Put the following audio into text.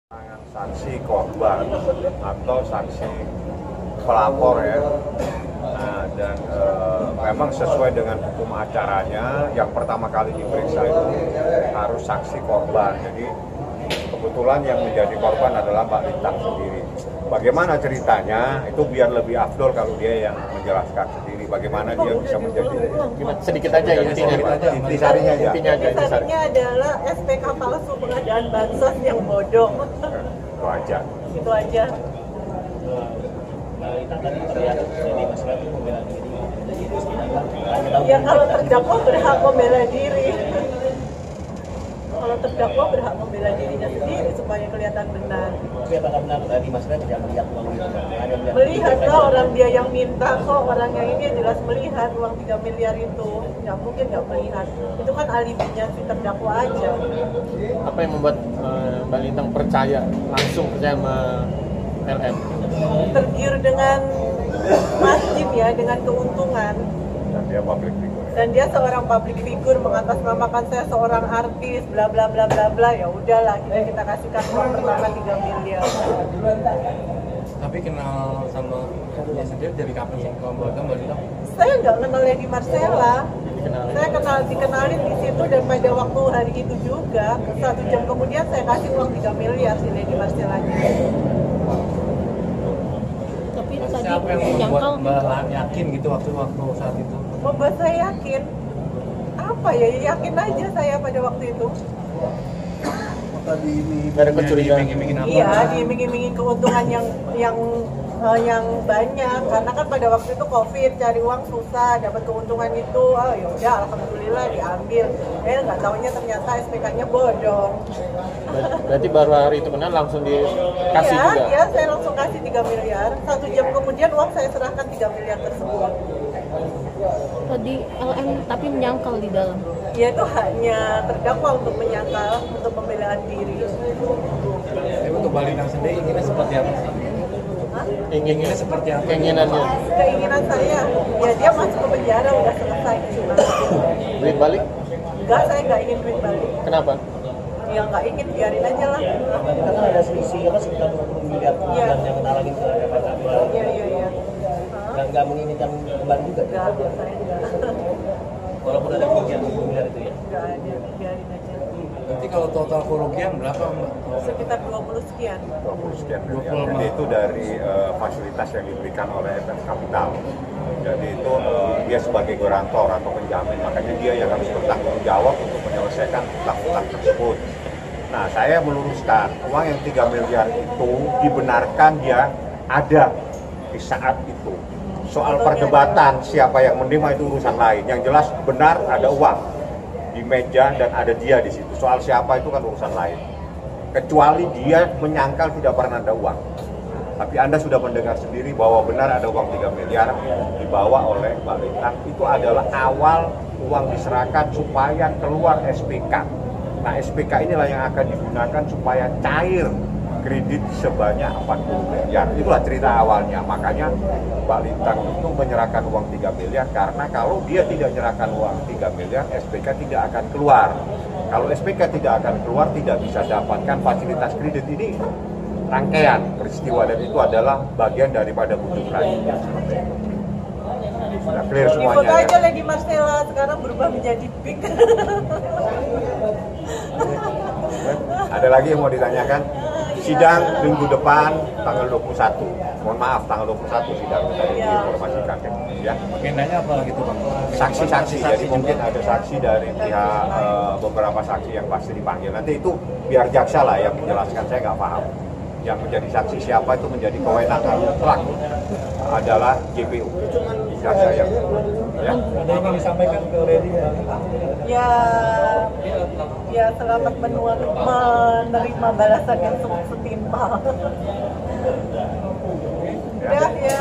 Saksi korban atau saksi pelapor ya. Nah, dan memang sesuai dengan hukum acaranya yang pertama kali diperiksa itu harus saksi korban. Jadi kebetulan yang menjadi korban adalah Mbak Lintang sendiri. Bagaimana ceritanya itu biar lebih afdol kalau dia yang menjelaskan sendiri bagaimana dia bisa menjadi sedikit aja intisarinya aja. Intisarinya adalah SPK palsu pengadaan bansos yang bodong. Itu aja. Itu aja. Ya kalau terdakwa berhak membela diri. Kalau terdakwa berhak membela dirinya sendiri supaya kelihatan benar. Tapi apakah benar tadi Mas Red tidak melihat uang itu? Melihatlah orang dia yang minta kok, orangnya ini jelas melihat uang 3 miliar itu. Nggak mungkin nggak melihat. Itu kan alibinya si terdakwa aja. Apa yang membuat Mbak Lintang langsung percaya sama LM? Tergiur dengan margin ya, dengan keuntungan. Dan dia public figure. Dan dia seorang public figure, mengatasnamakan saya seorang artis, bla bla bla bla bla. Ya udahlah, kita kasihkan uang pertama 3 miliar. Tapi kenal sama dia sendiri dari kapan sih kalau Mbak Lintang? Saya nggak kenal Lady Marcella. Saya dikenalin di situ dan pada waktu hari itu juga 1 jam kemudian saya kasih uang 3 miliar si Lady Marcellanya. Tapi tadi Siapa yang membuat Mbak yakin gitu waktu saat itu? Membuat saya yakin. Apa ya? Yakin aja saya pada waktu itu. Tadi ini ada kecurigaan. Iya, diiming-imingin keuntungan yang banyak karena kan pada waktu itu Covid, cari uang susah, dapat keuntungan itu, oh ya udah alhamdulillah diambil. Nggak taunya ternyata SPK-nya bodong. Berarti baru hari itu kenal langsung dikasih juga? Iya, saya langsung kasih 3 miliar. 1 jam kemudian uang saya serahkan 3 miliar tersebut. Tadi LM tapi menyangkal di dalam. Ya itu haknya terdakwa untuk menyangkal, untuk pembelaan diri. Tapi untuk Mbak Lintang sendiri inginnya seperti apa sih? Inginnya seperti apa? Keinginannya? Keinginan saya, ya dia masuk ke penjara udah selesai. Duit balik? Enggak, saya nggak ingin duit balik. Kenapa? Ya nggak ingin, biarin aja lah. Karena ada selisih sekitar 20 miliar yang kena lagi ke Iya. Dan nggak menginginkan kembali juga? Enggak, saya enggak. Walaupun ada kerugian 20 miliar itu ya? Enggak ada, biarin aja. Nanti kalau total kerugian berapa Mbak? Sekitar 20 sekian. 20 sekian miliar. Jadi itu dari fasilitas yang diberikan oleh FS Capital. Jadi itu dia sebagai garantor atau penjamin, makanya dia yang harus bertanggung jawab untuk menyelesaikan utang-utang tersebut. Nah, saya meluruskan, uang yang 3 miliar itu dibenarkan dia ada di saat itu. Soal perdebatan siapa yang menerima itu urusan lain. Yang jelas benar ada uang di meja dan ada dia di situ. Soal siapa itu kan urusan lain. Kecuali dia menyangkal tidak pernah ada uang. Tapi Anda sudah mendengar sendiri bahwa benar ada uang 3 miliar dibawa oleh Mbak Lintang. Itu adalah awal uang diserahkan supaya keluar SPK. Nah, SPK inilah yang akan digunakan supaya cair kredit sebanyak 40 miliar. Itulah cerita awalnya. Makanya Mbak Lintang itu menyerahkan uang 3 miliar karena kalau dia tidak menyerahkan uang 3 miliar, SPK tidak akan keluar. Kalau SPK tidak akan keluar, tidak bisa dapatkan fasilitas kredit ini. Rangkaian peristiwa dan itu adalah bagian daripada bujuk rayunya. Sudah clear semuanya. Ikut aja Lady Marcella, sekarang berubah menjadi big. Ada lagi yang mau ditanyakan? Sidang minggu depan tanggal 21. Mohon maaf, tanggal 21 sidang tadi diinformasikan ya. Agendanya apa lagi tuh Bang? Saksi-saksi, jadi mungkin ada saksi dari pihak beberapa saksi yang pasti dipanggil. Nanti itu biar jaksa lah yang menjelaskan, saya nggak paham. Yang menjadi saksi siapa itu menjadi kewenangan mutlak adalah JPU. Jaksa yang ya. Ada yang disampaikan ke Lady? Ya selamat menerima balasan yang setimpal. Udah ya.